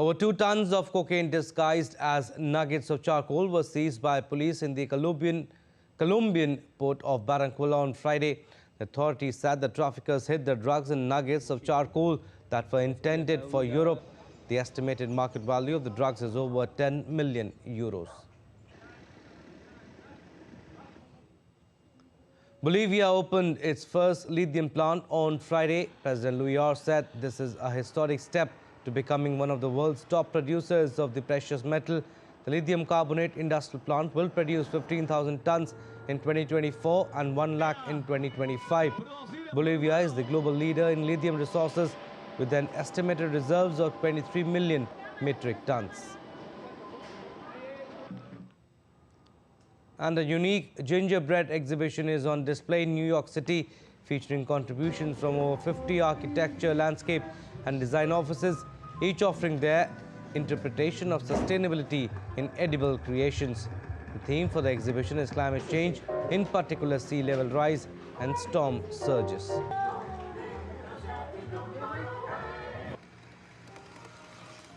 Over 2 tons of cocaine disguised as nuggets of charcoal were seized by police in the Colombian port of Barranquilla on Friday. The authorities said the traffickers hid the drugs in nuggets of charcoal that were intended for Europe. The estimated market value of the drugs is over 10 million euros. Bolivia opened its first lithium plant on Friday. President Luis said this is a historic step to becoming one of the world's top producers of the precious metal. The lithium carbonate industrial plant will produce 15,000 tons in 2024 and 1 lakh in 2025. Bolivia is the global leader in lithium resources with an estimated reserves of 23 million metric tons. And a unique gingerbread exhibition is on display in New York City, featuring contributions from over 50 architecture, landscape and design offices, each offering their interpretation of sustainability in edible creations. The theme for the exhibition is climate change, in particular sea level rise and storm surges.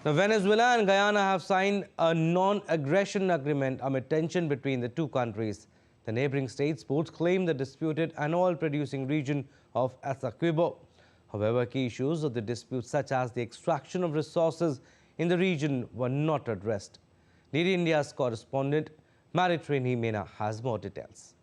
Now, Venezuela and Guyana have signed a non-aggression agreement amid tension between the two countries. The neighboring states both claim the disputed and oil-producing region of Essequibo. However, key issues of the dispute, such as the extraction of resources in the region, were not addressed. DD India's correspondent Maritrini Mena has more details.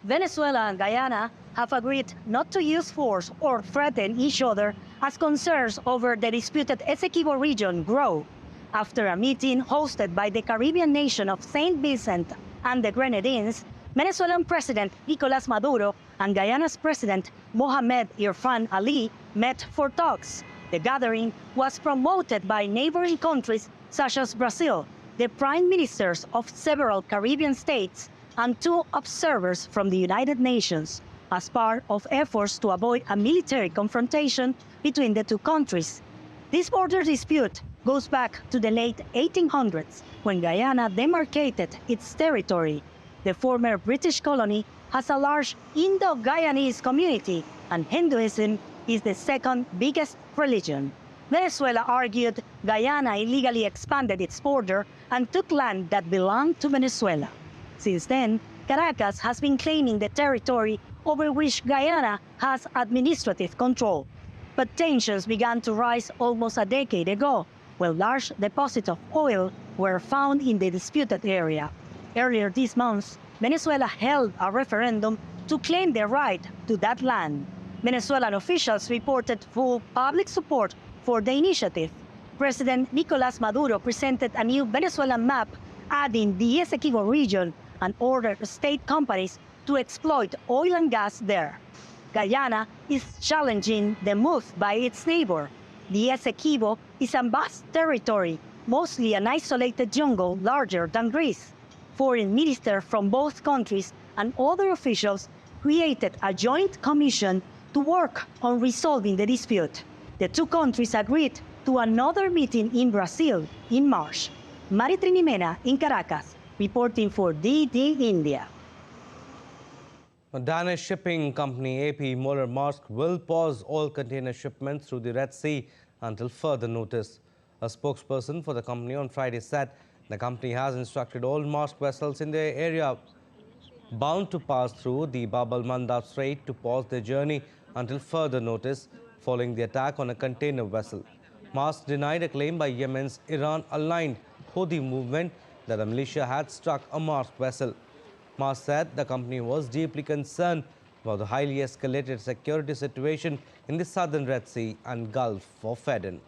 Venezuela and Guyana have agreed not to use force or threaten each other as concerns over the disputed Essequibo region grow. After a meeting hosted by the Caribbean nation of St. Vincent and the Grenadines, Venezuelan President Nicolás Maduro and Guyana's President Mohamed Irfan Ali met for talks. The gathering was promoted by neighboring countries such as Brazil, the prime ministers of several Caribbean states, and 2 observers from the United Nations, as part of efforts to avoid a military confrontation between the two countries. This border dispute goes back to the late 1800s, when Guyana demarcated its territory. The former British colony has a large Indo-Guyanese community, and Hinduism is the second biggest religion. Venezuela argued Guyana illegally expanded its border and took land that belonged to Venezuela. Since then, Caracas has been claiming the territory over which Guyana has administrative control. But tensions began to rise almost a decade ago, when large deposits of oil were found in the disputed area. Earlier this month, Venezuela held a referendum to claim the right to that land. Venezuelan officials reported full public support for the initiative. President Nicolás Maduro presented a new Venezuelan map adding the Essequibo region and ordered state companies to exploit oil and gas there. Guyana is challenging the move by its neighbor. The Essequibo is a vast territory, mostly an isolated jungle larger than Greece. Foreign ministers from both countries and other officials created a joint commission to work on resolving the dispute. The two countries agreed to another meeting in Brazil in March. Maritrini Mena in Caracas, reporting for DD India. A Danish shipping company AP Moller Maersk will pause all container shipments through the Red Sea until further notice. A spokesperson for the company on Friday said the company has instructed all Maersk vessels in the area bound to pass through the Bab al-Mandab Strait to pause their journey until further notice following the attack on a container vessel. Maersk denied a claim by Yemen's Iran-aligned Houthi movement that a militia had struck a Maersk vessel. Maersk said the company was deeply concerned about the highly escalated security situation in the southern Red Sea and Gulf of Aden.